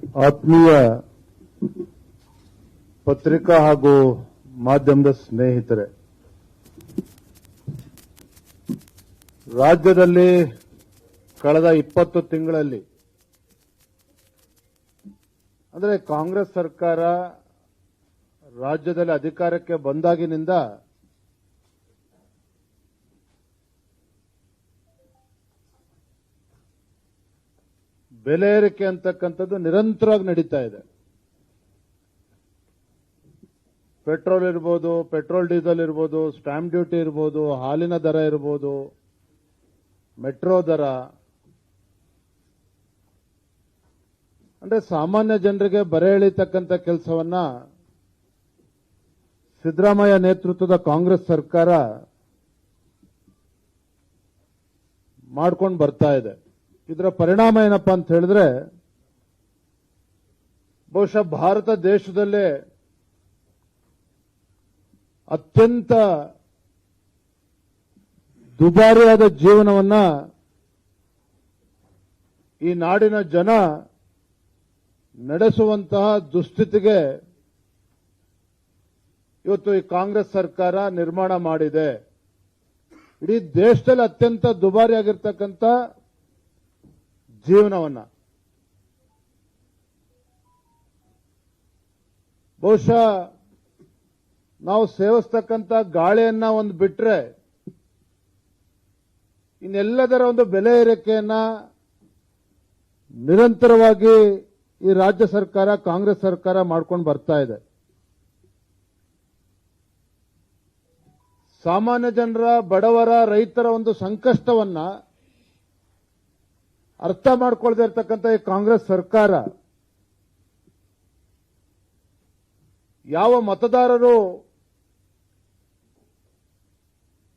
ಆತ್ಮೀಯ ಪತ್ರಿಕಾ ಹಾಗೂ ಮಾಧ್ಯಮದ ಸ್ನೇಹಿತರೆ, ರಾಜ್ಯದಲ್ಲಿ ಕಳೆದ 20 ತಿಂಗಳಲ್ಲಿ ಅಂದರೆ ಕಾಂಗ್ರೆಸ್ ಸರ್ಕಾರ ರಾಜ್ಯದಲ್ಲಿ ಅಧಿಕಾರಕ್ಕೆ ಬಂದಾಗಿನಿಂದ ಬೆಲೆ ಏರಿಕೆ ಅಂತಕ್ಕಂಥದ್ದು ನಿರಂತರವಾಗಿ ನಡೀತಾ ಇದೆ. ಪೆಟ್ರೋಲ್ ಇರ್ಬೋದು, ಪೆಟ್ರೋಲ್ ಡೀಸೆಲ್ ಇರ್ಬೋದು, ಸ್ಟಾಂಪ್ ಡ್ಯೂಟಿ ಇರ್ಬೋದು, ಹಾಲಿನ ದರ ಇರ್ಬೋದು, ಮೆಟ್ರೋ ದರ, ಅಂದ್ರೆ ಸಾಮಾನ್ಯ ಜನರಿಗೆ ಬರೆ ಎಳೀತಕ್ಕಂಥ ಕೆಲಸವನ್ನ ಸಿದ್ದರಾಮಯ್ಯ ನೇತೃತ್ವದ ಕಾಂಗ್ರೆಸ್ ಸರ್ಕಾರ ಮಾಡ್ಕೊಂಡು ಬರ್ತಾ ಇದೆ. ಇದರ ಪರಿಣಾಮ ಏನಪ್ಪಾ ಅಂತ ಹೇಳಿದ್ರೆ, ಬಹುಶಃ ಭಾರತ ದೇಶದಲ್ಲೇ ಅತ್ಯಂತ ದುಬಾರಿಯಾದ ಜೀವನವನ್ನ ಈ ನಾಡಿನ ಜನ ನಡೆಸುವಂತಹ ದುಸ್ಥಿತಿಗೆ ಇವತ್ತು ಈ ಕಾಂಗ್ರೆಸ್ ಸರ್ಕಾರ ನಿರ್ಮಾಣ ಮಾಡಿದೆ. ಇಡೀ ದೇಶದಲ್ಲಿ ಅತ್ಯಂತ ದುಬಾರಿಯಾಗಿರ್ತಕ್ಕಂಥ ಜೀವನವನ್ನ ಬಹುಶಃ ನಾವು ಸೇವಿಸ್ತಕ್ಕಂಥ ಗಾಳಿಯನ್ನ ಒಂದು ಬಿಟ್ರೆ ಇನ್ನೆಲ್ಲದರ ಒಂದು ಬೆಲೆ ಏರಿಕೆಯನ್ನ ನಿರಂತರವಾಗಿ ಈ ರಾಜ್ಯ ಸರ್ಕಾರ, ಕಾಂಗ್ರೆಸ್ ಸರ್ಕಾರ ಮಾಡ್ಕೊಂಡು ಬರ್ತಾ ಇದೆ. ಸಾಮಾನ್ಯ ಜನರ, ಬಡವರ, ರೈತರ ಒಂದು ಸಂಕಷ್ಟವನ್ನ ಅರ್ಥ ಮಾಡ್ಕೊಳ್ತಾ ಇರ್ತಕ್ಕಂಥ ಈ ಕಾಂಗ್ರೆಸ್ ಸರ್ಕಾರ ಯಾವ ಮತದಾರರು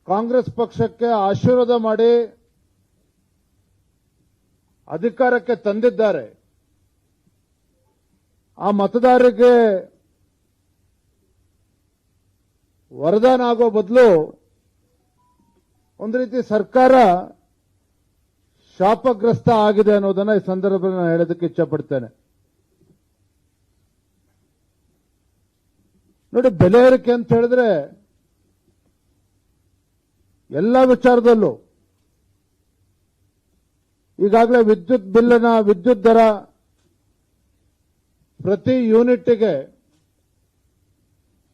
ಕಾಂಗ್ರೆಸ್ ಪಕ್ಷಕ್ಕೆ ಆಶೀರ್ವಾದ ಮಾಡಿ ಅಧಿಕಾರಕ್ಕೆ ತಂದಿದ್ದಾರೆ, ಆ ಮತದಾರರಿಗೆ ವರದಾನ ಆಗೋ ಬದಲು ಒಂದು ರೀತಿ ಸರ್ಕಾರ ಶಾಪಗ್ರಸ್ತ ಆಗಿದೆ ಅನ್ನೋದನ್ನ ಈ ಸಂದರ್ಭದಲ್ಲಿ ನಾನು ಹೇಳೋದಕ್ಕೆ ಇಚ್ಛಪಡ್ತೇನೆ. ನೋಡಿ, ಬೆಲೆ ಏರಿಕೆ ಅಂತ ಹೇಳಿದ್ರೆ ಎಲ್ಲ ವಿಚಾರದಲ್ಲೂ ಈಗಾಗಲೇ ವಿದ್ಯುತ್ ದರ ಪ್ರತಿ ಯೂನಿಟ್ಗೆ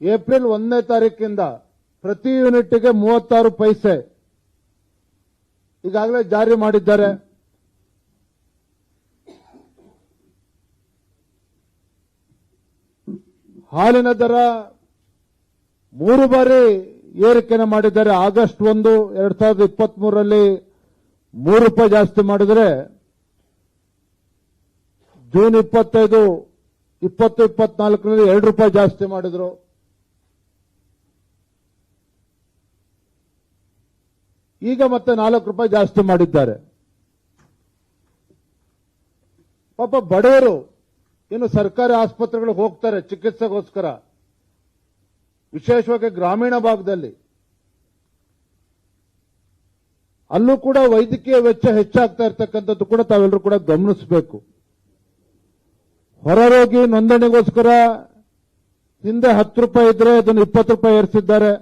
ಏಪ್ರಿಲ್ 1ನೇ ತಾರೀಕಿಂದ ಪ್ರತಿ ಯೂನಿಟ್ಗೆ 36 ಪೈಸೆ ಈಗಾಗಲೇ ಜಾರಿ ಮಾಡಿದ್ದಾರೆ. ಹಾಲಿನ ದರ 3 ಬಾರಿ ಏರಿಕೆಯನ್ನು ಮಾಡಿದ್ದಾರೆ. ಆಗಸ್ಟ್ 1, 2023ರಲ್ಲಿ 3 ರೂಪಾಯಿ ಜಾಸ್ತಿ ಮಾಡಿದರೆ, ಜೂನ್ 25, 20, 24ರಲ್ಲಿ 2 ರೂಪಾಯಿ ಜಾಸ್ತಿ ಮಾಡಿದ್ರು. ಈಗ ಮತ್ತೆ 4 ರೂಪಾಯಿ ಜಾಸ್ತಿ ಮಾಡಿದ್ದಾರೆ. ಪಾಪ ಬಡವರು ಇನ್ನು ಸರ್ಕಾರಿ ಆಸ್ಪತ್ರೆಗಳಿಗೆ ಹೋಗ್ತಾರೆ ಚಿಕಿತ್ಸೆಗೋಸ್ಕರ, ವಿಶೇಷವಾಗಿ ಗ್ರಾಮೀಣ ಭಾಗದಲ್ಲಿ. ಅಲ್ಲೂ ಕೂಡ ವೈದ್ಯಕೀಯ ವೆಚ್ಚ ಹೆಚ್ಚಾಗ್ತಾ ಇರ್ತಕ್ಕಂಥದ್ದು ಕೂಡ ತಾವೆಲ್ಲರೂ ಕೂಡ ಗಮನಿಸಬೇಕು. ಹೊರರೋಗಿ ನೋಂದಣಿಗೋಸ್ಕರ ಹಿಂದೆ 10 ರೂಪಾಯಿ ಇದ್ರೆ ಅದನ್ನು 20 ರೂಪಾಯಿ ಏರಿಸಿದ್ದಾರೆ.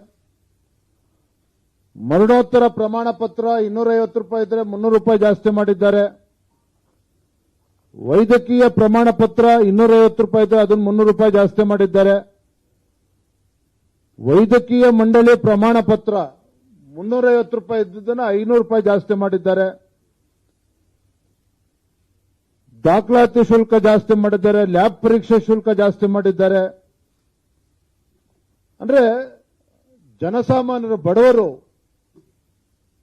ಮರಣೋತ್ತರ ಪ್ರಮಾಣ ಪತ್ರ 250 ರೂಪಾಯಿ ಇದ್ರೆ 300 ರೂಪಾಯಿ ಜಾಸ್ತಿ ಮಾಡಿದ್ದಾರೆ. ವೈದ್ಯಕೀಯ ಪ್ರಮಾಣ ಪತ್ರ 250 ರೂಪಾಯಿ ಇದ್ರೆ ಅದನ್ನು 300 ರೂಪಾಯಿ ಜಾಸ್ತಿ ಮಾಡಿದ್ದಾರೆ. ವೈದ್ಯಕೀಯ ಮಂಡಳಿ ಪ್ರಮಾಣ ಪತ್ರ 350 ರೂಪಾಯಿ ಇದ್ದದನ್ನು 500 ರೂಪಾಯಿ ಜಾಸ್ತಿ ಮಾಡಿದ್ದಾರೆ. ದಾಖಲಾತಿ ಶುಲ್ಕ ಜಾಸ್ತಿ ಮಾಡಿದ್ದಾರೆ. ಲ್ಯಾಬ್ ಪರೀಕ್ಷೆ ಶುಲ್ಕ ಜಾಸ್ತಿ ಮಾಡಿದ್ದಾರೆ. ಅಂದ್ರೆ ಜನಸಾಮಾನ್ಯರು, ಬಡವರು,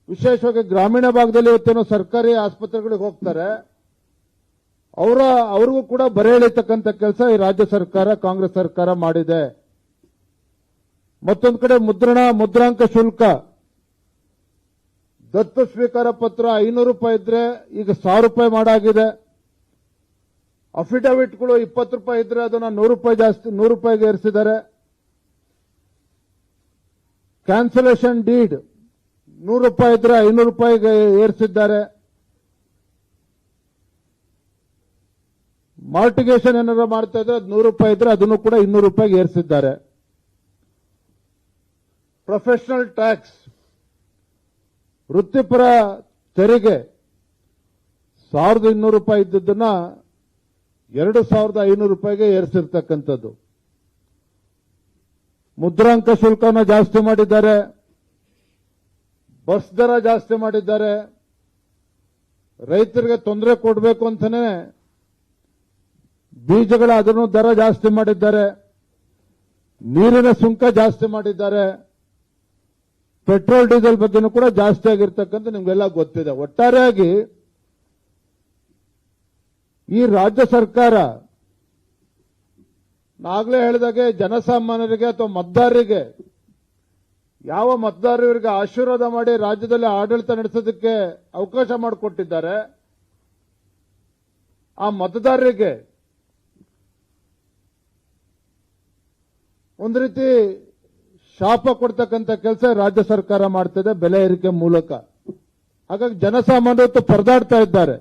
ವಿಶೇಷವಾಗಿ ಗ್ರಾಮೀಣ ಭಾಗದಲ್ಲಿ ಇವತ್ತೇನೋ ಸರ್ಕಾರಿ ಆಸ್ಪತ್ರೆಗಳಿಗೆ ಹೋಗ್ತಾರೆ, ಅವ್ರಿಗೂ ಕೂಡ ಬರೆ ಎಳೀತಕ್ಕಂಥ ಕೆಲಸ ಈ ರಾಜ್ಯ ಸರ್ಕಾರ, ಕಾಂಗ್ರೆಸ್ ಸರ್ಕಾರ ಮಾಡಿದೆ. ಮತ್ತೊಂದು ಕಡೆ ಮುದ್ರಾಂಕ ಶುಲ್ಕ, ದತ್ತು ಸ್ವೀಕಾರ ಪತ್ರ 500 ರೂಪಾಯಿ ಇದ್ರೆ ಈಗ 1000 ರೂಪಾಯಿ ಮಾಡಾಗಿದೆ. ಅಫಿಡವಿಟ್ಗಳು 20 ರೂಪಾಯಿ ಇದ್ರೆ ಅದನ್ನ 100 ರೂಪಾಯಿ ಜಾಸ್ತಿ 100 ರೂಪಾಯಿಗೆ ಏರಿಸಿದ್ದಾರೆ. ಕ್ಯಾನ್ಸಲೇಷನ್ ಡೀಡ್ 100 ರೂಪಾಯಿ ಇದ್ರೆ 500 ರೂಪಾಯಿಗೆ ಏರಿಸಿದ್ದಾರೆ. ಮಾರ್ಟಿಗೇಷನ್ ಏನಾದ್ರು ಮಾಡ್ತಾ ಇದ್ರೆ ಅದು 100 ರೂಪಾಯಿ ಇದ್ರೆ ಅದನ್ನು ಕೂಡ 200 ರೂಪಾಯಿಗೆ ಏರಿಸಿದ್ದಾರೆ. ಪ್ರೊಫೆಷನಲ್ ಟ್ಯಾಕ್ಸ್, ವೃತ್ತಿಪರ ತೆರಿಗೆ 1200 ರೂಪಾಯಿ ಇದ್ದದನ್ನ 2500 ರೂಪಾಯಿಗೆ ಏರಿಸಿರ್ತಕ್ಕಂಥದ್ದು. ಮುದ್ರಾಂಕ ಶುಲ್ಕವನ್ನು ಜಾಸ್ತಿ ಮಾಡಿದ್ದಾರೆ, ಬಸ್ ದರ ಜಾಸ್ತಿ ಮಾಡಿದ್ದಾರೆ, ರೈತರಿಗೆ ತೊಂದರೆ ಕೊಡಬೇಕು ಅಂತಾನೆ ಬೀಜಗಳ ಅದನ್ನು ದರ ಜಾಸ್ತಿ ಮಾಡಿದ್ದಾರೆ, ನೀರಿನ ಸುಂಕ ಜಾಸ್ತಿ ಮಾಡಿದ್ದಾರೆ, ಪೆಟ್ರೋಲ್ ಡೀಸೆಲ್ ಬಗ್ಗೆನೂ ಕೂಡ ಜಾಸ್ತಿ ಆಗಿರ್ತಕ್ಕಂಥ ನಿಮ್ಗೆಲ್ಲ ಗೊತ್ತಿದೆ. ಒಟ್ಟಾರೆಯಾಗಿ ಈ ರಾಜ್ಯ ಸರ್ಕಾರ ನಾಗಲೇ ಹೇಳಿದಾಗೆ ಜನಸಾಮಾನ್ಯರಿಗೆ ಅಥವಾ ಮತದಾರರಿಗೆ, ಯಾವ ಮತದಾರರಿಗೆ ಆಶೀರ್ವಾದ ಮಾಡಿ ರಾಜ್ಯದಲ್ಲಿ ಆಡಳಿತ ನಡೆಸೋದಕ್ಕೆ ಅವಕಾಶ ಮಾಡಿಕೊಟ್ಟಿದ್ದಾರೆ, ಆ ಮತದಾರರಿಗೆ ಒಂದು ರೀತಿ ಶಾಪ ಕೊಡ್ತಕ್ಕಂಥ ಕೆಲಸ ರಾಜ್ಯ ಸರ್ಕಾರ ಮಾಡ್ತಿದೆ ಬೆಲೆ ಏರಿಕೆ ಮೂಲಕ. ಹಾಗಾಗಿ ಜನಸಾಮಾನ್ಯರು ಪರದಾಡ್ತಾ ಇದ್ದಾರೆ.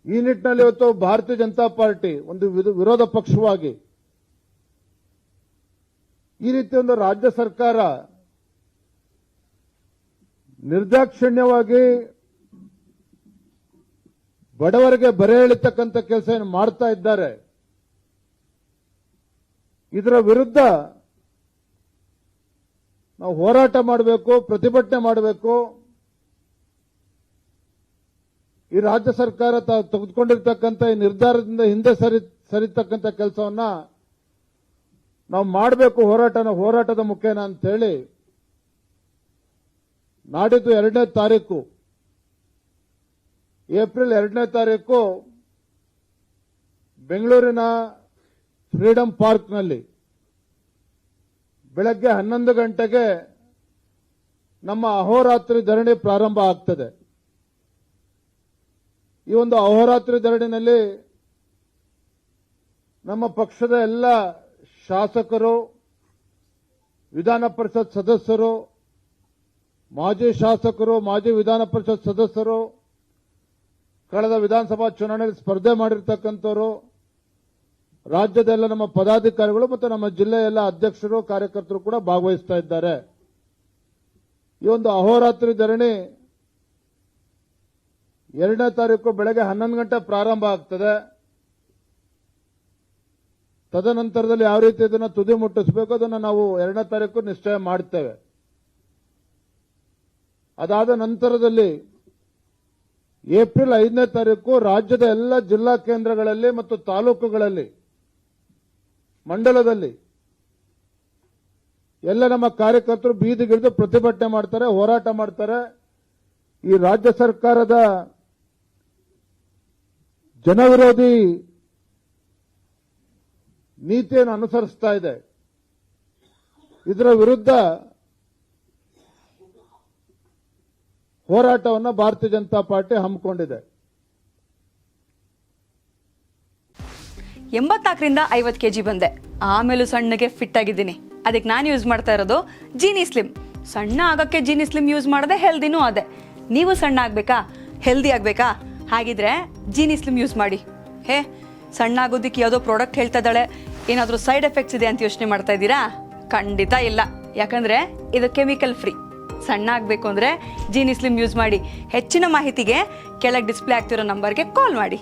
ಈ ನಿಟ್ಟಿನಲ್ಲಿ ಇವತ್ತು ಭಾರತೀಯ ಜನತಾ ಪಾರ್ಟಿ ಒಂದು ವಿರೋಧ ಪಕ್ಷವಾಗಿ ಈ ರೀತಿ ಒಂದು ರಾಜ್ಯ ಸರ್ಕಾರ ನಿರ್ದಾಕ್ಷಿಣ್ಯವಾಗಿ ಬಡವರಿಗೆ ಬರೆ ಎಳಿತಕ್ಕಂಥ ಕೆಲಸ ಏನು ಮಾಡ್ತಾ ಇದ್ದಾರೆ, ಇದರ ವಿರುದ್ಧ ನಾವು ಹೋರಾಟ ಮಾಡಬೇಕು, ಪ್ರತಿಭಟನೆ ಮಾಡಬೇಕು. ಈ ರಾಜ್ಯ ಸರ್ಕಾರ ತೆಗೆದುಕೊಂಡಿರ್ತಕ್ಕಂಥ ಈ ನಿರ್ಧಾರದಿಂದ ಹಿಂದೆ ಸರಿತಕ್ಕಂಥ ಕೆಲಸವನ್ನ ನಾವು ಮಾಡಬೇಕು, ಹೋರಾಟದ ಮುಖೇನ ಅಂತ ಹೇಳಿ ನಾಡಿದ್ದು 2ನೇ ತಾರೀಕು ಏಪ್ರಿಲ್ 2ನೇ ತಾರೀಕು ಬೆಂಗಳೂರಿನ ಫ್ರೀಡಂ ಪಾರ್ಕ್ನಲ್ಲಿ ಬೆಳಗ್ಗೆ 11 ಗಂಟೆಗೆ ನಮ್ಮ ಅಹೋರಾತ್ರಿ ಧರಣಿ ಪ್ರಾರಂಭ ಆಗ್ತದೆ. ಈ ಒಂದು ಅಹೋರಾತ್ರಿ ಧರಣಿನಲ್ಲಿ ನಮ್ಮ ಪಕ್ಷದ ಎಲ್ಲ ಶಾಸಕರು, ವಿಧಾನ ಪರಿಷತ್ ಸದಸ್ಯರು, ಮಾಜಿ ಶಾಸಕರು, ಮಾಜಿ ವಿಧಾನ ಪರಿಷತ್ ಸದಸ್ಯರು, ಕಳೆದ ವಿಧಾನಸಭಾ ಚುನಾವಣೆಯಲ್ಲಿ ಸ್ಪರ್ಧೆ ಮಾಡಿರ್ತಕ್ಕಂಥವರು, ರಾಜ್ಯದೆಲ್ಲ ನಮ್ಮ ಪದಾಧಿಕಾರಿಗಳು ಮತ್ತು ನಮ್ಮ ಜಿಲ್ಲೆಯ ಎಲ್ಲ ಅಧ್ಯಕ್ಷರು, ಕಾರ್ಯಕರ್ತರು ಕೂಡ ಭಾಗವಹಿಸ್ತಾ ಇದ್ದಾರೆ. ಈ ಒಂದು ಅಹೋರಾತ್ರಿ ಧರಣಿ 2ನೇ ತಾರೀಕು ಬೆಳಗ್ಗೆ 11 ಗಂಟೆ ಪ್ರಾರಂಭ ಆಗ್ತದೆ. ತದನಂತರದಲ್ಲಿ ಯಾವ ರೀತಿ ಇದನ್ನು ತುದಿ ಮುಟ್ಟಿಸಬೇಕು ಅದನ್ನು ನಾವು 2ನೇ ತಾರೀಕು ನಿಶ್ಚಯ ಮಾಡ್ತೇವೆ. ಅದಾದ ನಂತರದಲ್ಲಿ ಏಪ್ರಿಲ್ 5ನೇ ತಾರೀಕು ರಾಜ್ಯದ ಎಲ್ಲ ಜಿಲ್ಲಾ ಕೇಂದ್ರಗಳಲ್ಲಿ ಮತ್ತು ತಾಲೂಕುಗಳಲ್ಲಿ, ಮಂಡಲದಲ್ಲಿ ಎಲ್ಲ ನಮ್ಮ ಕಾರ್ಯಕರ್ತರು ಬೀದಿಗಿಳಿದು ಪ್ರತಿಭಟನೆ ಮಾಡ್ತಾರೆ, ಹೋರಾಟ ಮಾಡ್ತಾರೆ. ಈ ರಾಜ್ಯ ಸರ್ಕಾರದ ಜನವಿರೋಧಿ ನೀತಿಯನ್ನು ಅನುಸರಿಸ್ತಾ ಇದೆ. ಇದರ ವಿರುದ್ಧ ಹೋರಾಟವನ್ನು ಭಾರತೀಯ ಜನತಾ ಪಾರ್ಟಿ ಹಮ್ಮಿಕೊಂಡಿದೆ. 84ರಿಂದ 50 kg ಬಂದೆ, ಆಮೇಲೂ ಸಣ್ಣಗೆ ಫಿಟ್ ಆಗಿದ್ದೀನಿ. ಅದಕ್ಕೆ ನಾನು ಯೂಸ್ ಮಾಡ್ತಾ ಇರೋದು ಜೀನಿ ಸ್ಲಿಮ್. ಸಣ್ಣ ಆಗಕ್ಕೆ ಜೀನಿ ಸ್ಲಿಮ್ ಯೂಸ್ ಮಾಡದೆ ಹೆಲ್ದಿನೂ ಅದೇ. ನೀವು ಸಣ್ಣ ಆಗ್ಬೇಕಾ, ಹೆಲ್ದಿ ಆಗ್ಬೇಕಾ? ಹಾಗಿದ್ರೆ ಜೀನಿ ಸ್ಲಿಮ್ ಯೂಸ್ ಮಾಡಿ. ಸಣ್ಣ ಆಗೋದಕ್ಕೆ ಯಾವುದೋ ಪ್ರಾಡಕ್ಟ್ ಹೇಳ್ತಾ ಇದ್ದಾಳೆ, ಏನಾದರೂ ಸೈಡ್ ಎಫೆಕ್ಟ್ಸ್ ಇದೆ ಅಂತ ಯೋಚನೆ ಮಾಡ್ತಾ ಇದ್ದೀರಾ? ಖಂಡಿತ ಇಲ್ಲ, ಯಾಕಂದ್ರೆ ಇದು ಕೆಮಿಕಲ್ ಫ್ರೀ. ಸಣ್ಣ ಆಗಬೇಕು ಅಂದ್ರೆ ಜೀನಿ ಸ್ಲಿಮ್ ಯೂಸ್ ಮಾಡಿ. ಹೆಚ್ಚಿನ ಮಾಹಿತಿಗೆ ಕೆಳಗೆ ಡಿಸ್ಪ್ಲೇ ಆಗ್ತಿರೋ ನಂಬರ್ಗೆ ಕಾಲ್ ಮಾಡಿ.